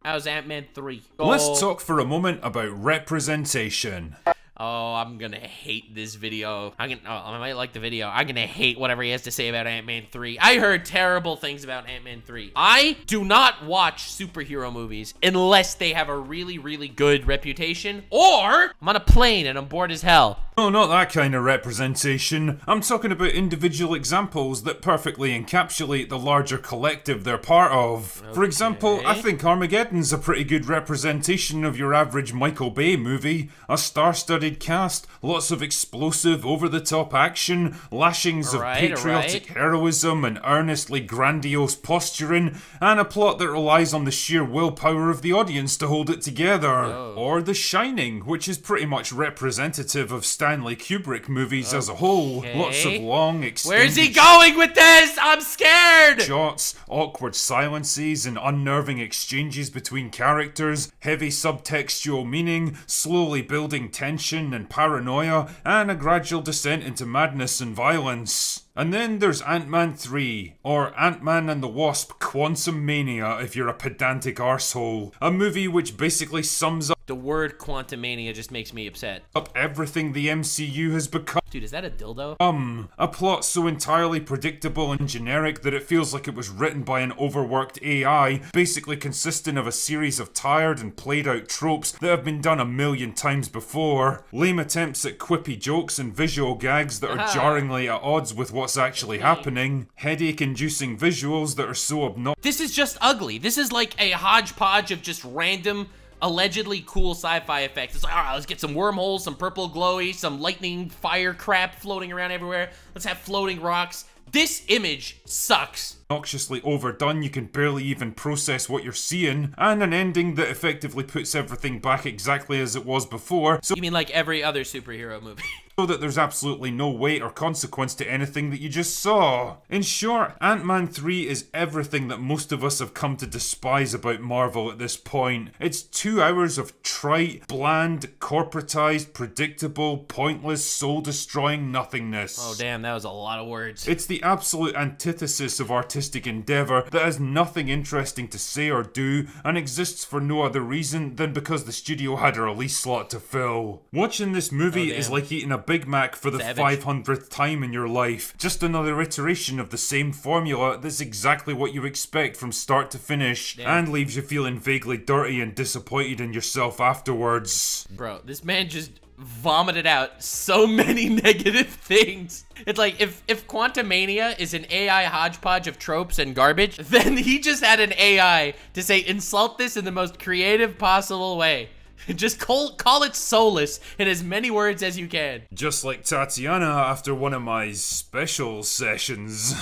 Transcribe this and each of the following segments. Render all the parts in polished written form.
How's Ant-Man 3? Let's talk for a moment about representation. Oh, I'm gonna hate this video. I might like the video. I'm gonna hate whatever he has to say about Ant-Man 3. I heard terrible things about Ant-Man 3. I do not watch superhero movies unless they have a really, really good reputation, or I'm on a plane and I'm bored as hell. No, not that kind of representation. I'm talking about individual examples that perfectly encapsulate the larger collective they're part of. Okay. For example, I think Armageddon's a pretty good representation of your average Michael Bay movie. A star-studded cast, lots of explosive, over-the-top action, lashings of patriotic heroism and earnestly grandiose posturing, and a plot that relies on the sheer willpower of the audience to hold it together. Oh. Or The Shining, which is pretty much representative of Stanley Kubrick movies as a whole. Lots of long, extended... Where's he going with this? I'm scared! Shots, awkward silences, and unnerving exchanges between characters, heavy subtextual meaning, slowly building tension and paranoia, and a gradual descent into madness and violence. And then there's Ant-Man 3, or Ant-Man and the Wasp Quantumania if you're a pedantic arsehole. A movie which basically sums up the word Quantumania just makes me upset. Up everything the MCU has become. Dude, is that a dildo? A plot so entirely predictable and generic that it feels like it was written by an overworked AI, basically consisting of a series of tired and played out tropes that have been done a million times before. Lame attempts at quippy jokes and visual gags that are jarringly at odds with what's actually happening. Headache-inducing visuals that are so obnoxious. This is just ugly. This is like a hodgepodge of just random, allegedly cool sci-fi effects. It's like, alright, let's get some wormholes, some purple glowy, some lightning fire crap floating around everywhere. Let's have floating rocks. This image sucks. Obnoxiously overdone, you can barely even process what you're seeing, and an ending that effectively puts everything back exactly as it was before. So you mean like every other superhero movie? So that there's absolutely no weight or consequence to anything that you just saw. In short, Ant-Man 3 is everything that most of us have come to despise about Marvel at this point. It's 2 hours of trite, bland, corporatized, predictable, pointless, soul-destroying nothingness. Oh damn, that was a lot of words. It's the absolute antithesis of artistic endeavor that has nothing interesting to say or do, and exists for no other reason than because the studio had a release slot to fill. Watching this movie is like eating a Big Mac for the 500th time in your life. Just another iteration of the same formula that's exactly what you expect from start to finish, and leaves you feeling vaguely dirty and disappointed in yourself afterwards. Bro, this man just vomited out so many negative things. It's like, if Quantumania is an AI hodgepodge of tropes and garbage, then he just had an AI to say, insult this in the most creative possible way. Just call it soulless in as many words as you can. Just like Tatiana after one of my special sessions.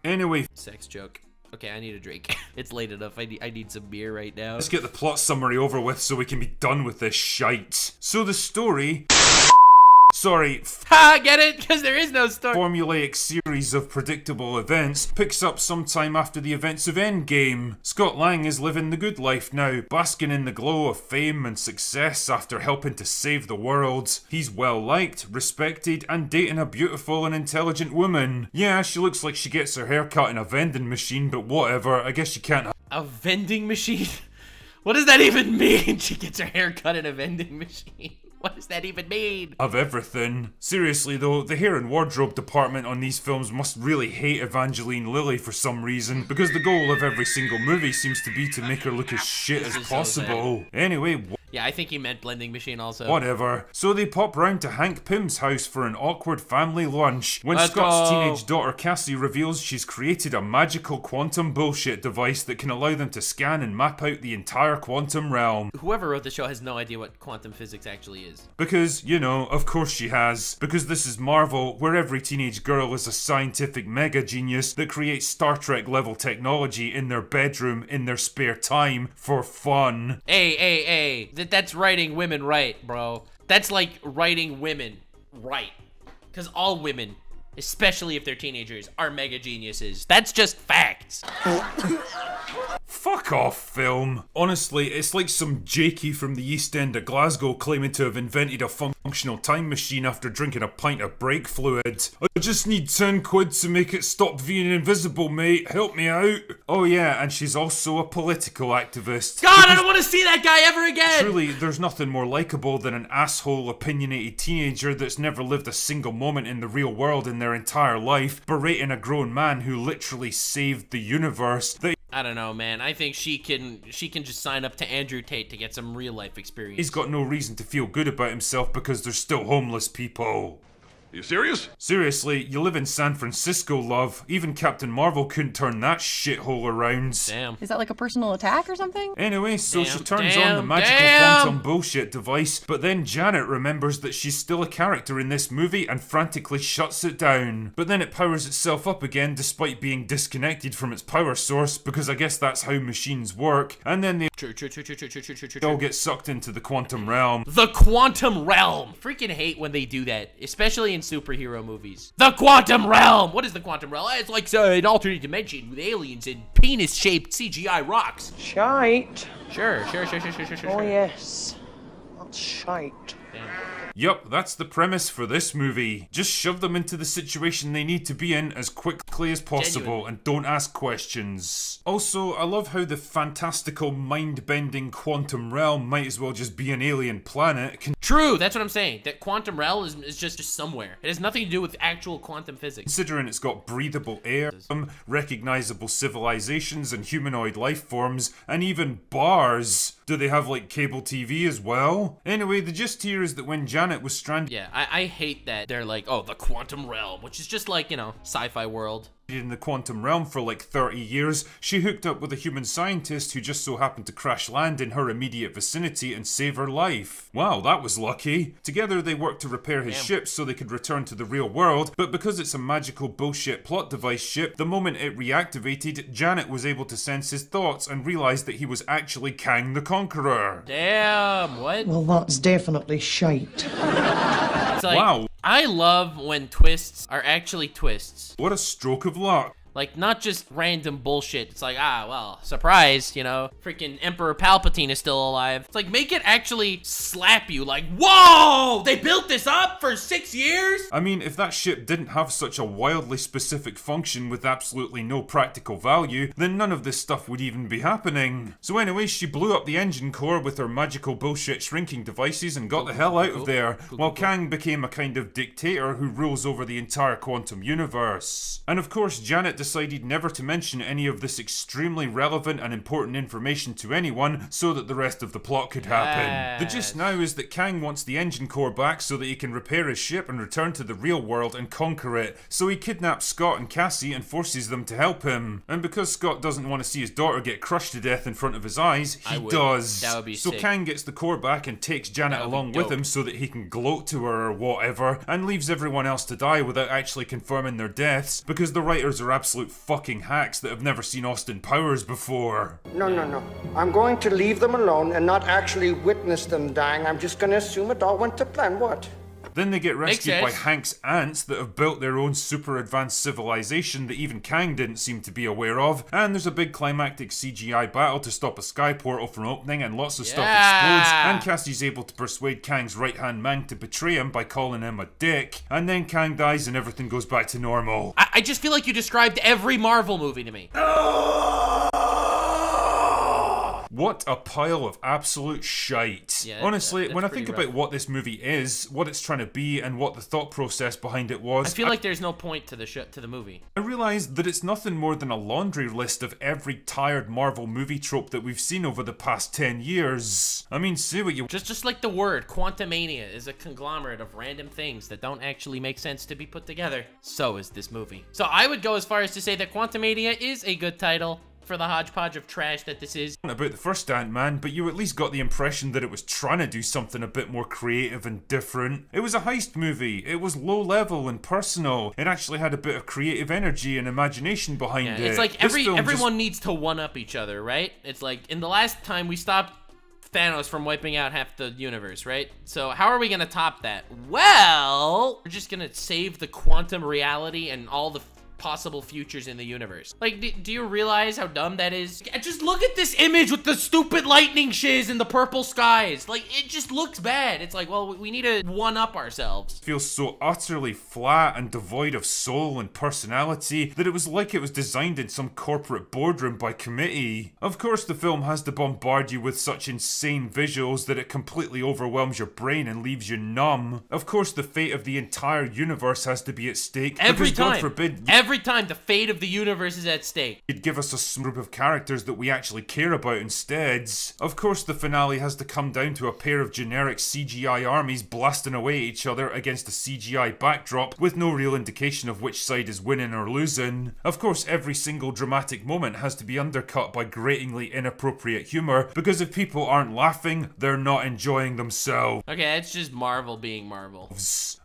Anyway. Sex joke. Okay, I need a drink. It's late enough. I need some beer right now. Let's get the plot summary over with so we can be done with this shite. So the story... Sorry. Ha, get it? Because there is no story. Formulaic series of predictable events picks up sometime after the events of Endgame. Scott Lang is living the good life now, basking in the glow of fame and success after helping to save the world. He's well liked, respected, and dating a beautiful and intelligent woman. Yeah, she looks like she gets her hair cut in a vending machine, but whatever, I guess you can't. A vending machine? What does that even mean? She gets her hair cut in a vending machine. What does that even mean? Of everything. Seriously though, the hair and wardrobe department on these films must really hate Evangeline Lilly for some reason, because the goal of every single movie seems to be to make her look as shit as possible. So anyway, yeah, I think he meant blending machine also. Whatever. So they pop round to Hank Pym's house for an awkward family lunch, when Scott's teenage daughter Cassie reveals she's created a magical quantum bullshit device that can allow them to scan and map out the entire quantum realm. Whoever wrote the show has no idea what quantum physics actually is. Because, you know, of course she has. Because this is Marvel, where every teenage girl is a scientific mega genius that creates Star Trek level technology in their bedroom in their spare time for fun. Hey. That's writing women right, bro. That's like writing women right. Because all women, especially if they're teenagers, are mega geniuses. That's just facts. Fuck off, film. Honestly, it's like some Jakey from the East End of Glasgow claiming to have invented a functional time machine after drinking a pint of brake fluid. I just need 10 quid to make it stop being invisible, mate. Help me out. Oh yeah, and she's also a political activist. God, I don't want to see that guy ever again! Truly, there's nothing more likable than an asshole, opinionated teenager that's never lived a single moment in the real world in their entire life, berating a grown man who literally saved the universe. I don't know, man. I think she can just sign up to Andrew Tate to get some real life experience. He's got no reason to feel good about himself because there's still homeless people. You serious? Seriously, you live in San Francisco, love. Even Captain Marvel couldn't turn that shithole around. Damn. Is that like a personal attack or something? Anyway, so she turns on the magical quantum bullshit device, but then Janet remembers that she's still a character in this movie and frantically shuts it down. But then it powers itself up again despite being disconnected from its power source, because I guess that's how machines work, and then they all get sucked into the quantum realm. The quantum realm! Freaking hate when they do that, especially in superhero movies. The quantum realm! What is the quantum realm? It's like an alternate dimension with aliens and penis-shaped CGI rocks. Shite. Sure. Oh yes, that's shite. Damn. Yup, that's the premise for this movie. Just shove them into the situation they need to be in as quickly as possible and don't ask questions. Also, I love how the fantastical, mind-bending quantum realm might as well just be an alien planet. True, that's what I'm saying. That quantum realm is just somewhere. It has nothing to do with actual quantum physics. Considering it's got breathable air, recognizable civilizations and humanoid life forms, and even bars. Do they have like cable TV as well? Anyway, the gist here is that when Janet was stranded— Yeah, I hate that they're like, oh, the quantum realm, which is just like, you know, sci-fi world. In the quantum realm for like 30 years, she hooked up with a human scientist who just so happened to crash land in her immediate vicinity and save her life. Wow, that was lucky. Together they worked to repair his ship so they could return to the real world, but because it's a magical bullshit plot device ship, the moment it reactivated, Janet was able to sense his thoughts and realized that he was actually Kang the Conqueror. Damn, what? Well, that's definitely shite. It's like, wow. I love when twists are actually twists. What a stroke of luck. Like, not just random bullshit. It's like, ah, well, surprise, you know, freaking Emperor Palpatine is still alive. It's like, make it actually slap you, like, whoa, they built this up for 6 years? I mean, if that ship didn't have such a wildly specific function with absolutely no practical value, then none of this stuff would even be happening. So anyway, she blew up the engine core with her magical bullshit shrinking devices and got the hell out of there, while Kang became a kind of dictator who rules over the entire quantum universe. And of course, Janet decided never to mention any of this extremely relevant and important information to anyone so that the rest of the plot could happen. The gist now is that Kang wants the engine core back so that he can repair his ship and return to the real world and conquer it. So he kidnaps Scott and Cassie and forces them to help him. And because Scott doesn't want to see his daughter get crushed to death in front of his eyes, he does. That would be so sick. Kang gets the core back and takes Janet along with him so that he can gloat to her or whatever, and leaves everyone else to die without actually confirming their deaths, because the writers are absolute fucking hacks that have never seen Austin Powers before. No. I'm going to leave them alone and not actually witness them dying. I'm just going to assume it all went to plan. What? Then they get rescued by Hank's ants that have built their own super advanced civilization that even Kang didn't seem to be aware of, and there's a big climactic CGI battle to stop a sky portal from opening, and lots of stuff explodes, and Cassie's able to persuade Kang's right-hand man to betray him by calling him a dick, and then Kang dies and everything goes back to normal. I just feel like you described every Marvel movie to me. What a pile of absolute shite. Yeah, honestly, when I think rough. about what this movie is, what it's trying to be, and what the thought process behind it was, I feel like there's no point to the movie. I realised that it's nothing more than a laundry list of every tired Marvel movie trope that we've seen over the past 10 years. I mean, say what you— Just like the word, Quantumania is a conglomerate of random things that don't actually make sense to be put together. So is this movie. So I would go as far as to say that Quantumania is a good title for the hodgepodge of trash that this is. About the first Ant-Man, but you at least got the impression that it was trying to do something a bit more creative and different. It was a heist movie. It was low level and personal. It actually had a bit of creative energy and imagination behind it. It's like everyone needs to one-up each other, right? It's like, in the last time we stopped Thanos from wiping out half the universe, right? So how are we gonna top that? Well, we're just gonna save the quantum reality and all the possible futures in the universe. Like, do you realize how dumb that is? Just look at this image with the stupid lightning shiz and the purple skies. Like, it just looks bad. It's like, well, we need to one-up ourselves. Feels so utterly flat and devoid of soul and personality that it was like it was designed in some corporate boardroom by committee. Of course, the film has to bombard you with such insane visuals that it completely overwhelms your brain and leaves you numb. Of course, the fate of the entire universe has to be at stake. Every time. God forbid, every time the fate of the universe is at stake. You'd give us a group of characters that we actually care about instead. Of course, the finale has to come down to a pair of generic CGI armies blasting away at each other against a CGI backdrop with no real indication of which side is winning or losing. Of course, every single dramatic moment has to be undercut by gratingly inappropriate humor, because if people aren't laughing, they're not enjoying themselves. Okay, that's just Marvel being Marvel.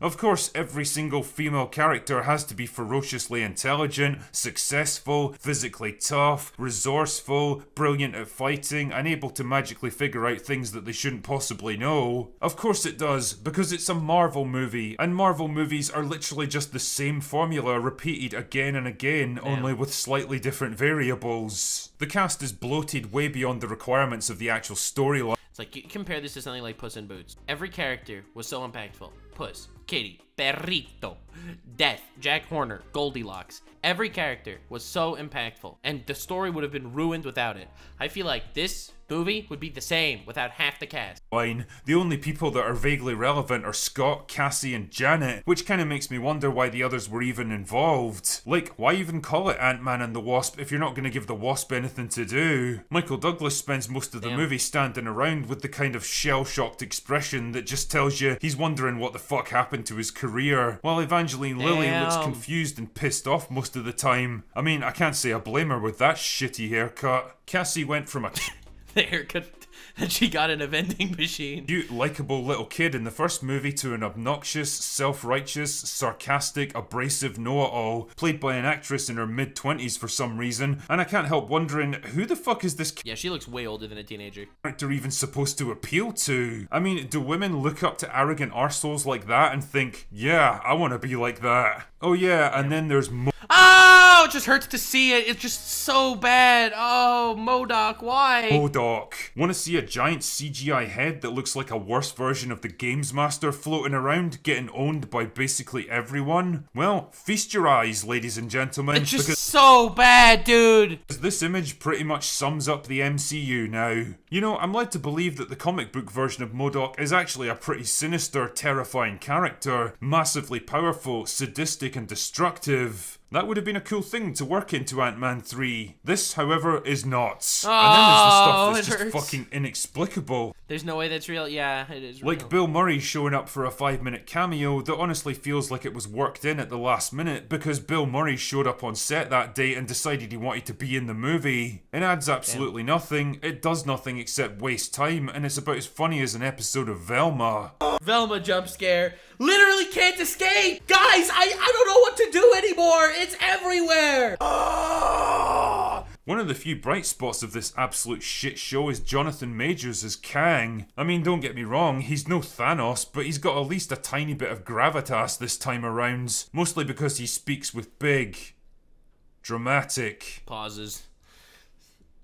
Of course, every single female character has to be ferociously intelligent, successful, physically tough, resourceful, brilliant at fighting, and able to magically figure out things that they shouldn't possibly know. Of course it does, because it's a Marvel movie, and Marvel movies are literally just the same formula repeated again and again, only with slightly different variables. The cast is bloated way beyond the requirements of the actual storyline. It's like, you compare this to something like Puss in Boots. Every character was so impactful. Puss, Kitty, Perrito, Death, Jack Horner, Goldilocks. Every character was so impactful, and the story would have been ruined without it. I feel like this movie would be the same without half the cast. Fine. The only people that are vaguely relevant are Scott, Cassie, and Janet, which kind of makes me wonder why the others were even involved. Like, why even call it Ant-Man and the Wasp if you're not going to give the Wasp anything to do? Michael Douglas spends most of the movie standing around with the kind of shell-shocked expression that just tells you he's wondering what the fuck happened to his career, while Evangeline Lilly looks confused and pissed off most of the time. I mean, I can't say I blame her with that shitty haircut. Cassie went from a the haircut that she got in a vending machine. Cute, likeable little kid in the first movie to an obnoxious, self-righteous, sarcastic, abrasive know-it-all, played by an actress in her mid-20s for some reason, and I can't help wondering, who the fuck is this Yeah, she looks way older than a teenager. character even supposed to appeal to? I mean, do women look up to arrogant arseholes like that and think, yeah, I want to be like that? Oh yeah, and then there's Oh, it just hurts to see it. It's just so bad. Oh, Modoc, why? Modoc. Want to see a giant CGI head that looks like a worse version of the Games Master floating around, getting owned by basically everyone? Well, feast your eyes, ladies and gentlemen. It's just so bad, dude. This image pretty much sums up the MCU now. You know, I'm led to believe that the comic book version of Modoc is actually a pretty sinister, terrifying character. Massively powerful, sadistic, and destructive. That would have been a cool thing to work into Ant-Man 3. This, however, is not. Oh, and then there's the stuff that's it just hurts. fucking inexplicable. There's no way that's real. Yeah, it is real. Like Bill Murray showing up for a 5-minute cameo that honestly feels like it was worked in at the last minute because Bill Murray showed up on set that day and decided he wanted to be in the movie. It adds absolutely nothing, it does nothing except waste time, and it's about as funny as an episode of Velma. Velma jump scare. Literally can't escape. Guys, I don't know what to do anymore. It's everywhere. One of the few bright spots of this absolute shit show is Jonathan Majors as Kang. I mean, don't get me wrong, he's no Thanos, but he's got at least a tiny bit of gravitas this time around. Mostly because he speaks with big, dramatic Pauses.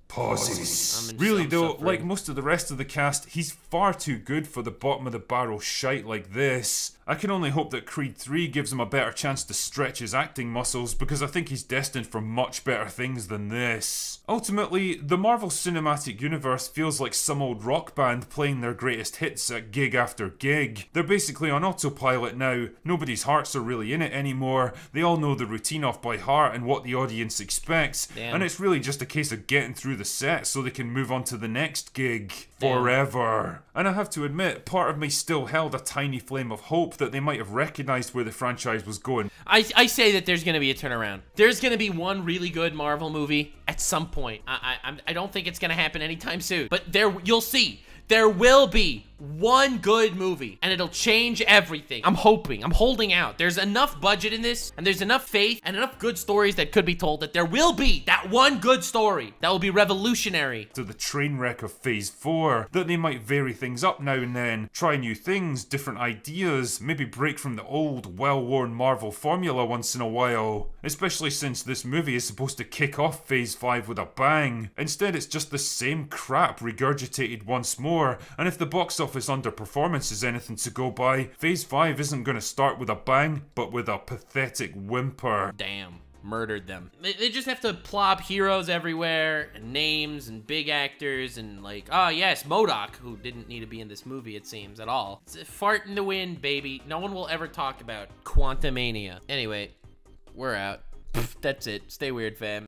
pauses. I'm Really though, suffering. like most of the rest of the cast, he's far too good for the bottom of the barrel shite like this. I can only hope that Creed 3 gives him a better chance to stretch his acting muscles because I think he's destined for much better things than this. Ultimately, the Marvel Cinematic Universe feels like some old rock band playing their greatest hits at gig after gig. They're basically on autopilot now, nobody's hearts are really in it anymore, they all know the routine off by heart and what the audience expects, and it's really just a case of getting through the set so they can move on to the next gig. Forever. And I have to admit, part of me still held a tiny flame of hope that they might have recognised where the franchise was going. I say that there's gonna be a turnaround. There's gonna be one really good Marvel movie at some point. I don't think it's gonna happen anytime soon, but you'll see. There will be one good movie and it'll change everything. I'm hoping, I'm holding out. There's enough budget in this and there's enough faith and enough good stories that could be told that there will be that one good story that will be revolutionary. To the train wreck of Phase 4, that they might vary things up now and then, try new things, different ideas, maybe break from the old, well-worn Marvel formula once in a while. Especially since this movie is supposed to kick off Phase 5 with a bang. Instead, it's just the same crap regurgitated once more, and if the box office underperformance is anything to go by, Phase 5 isn't going to start with a bang, but with a pathetic whimper. Damn. Murdered them. They just have to plop heroes everywhere, and names, and big actors, and like, oh yes, Modoc, who didn't need to be in this movie, it seems, at all. It's a fart in the wind, baby. No one will ever talk about Quantumania. Anyway, we're out. That's it. Stay weird, fam.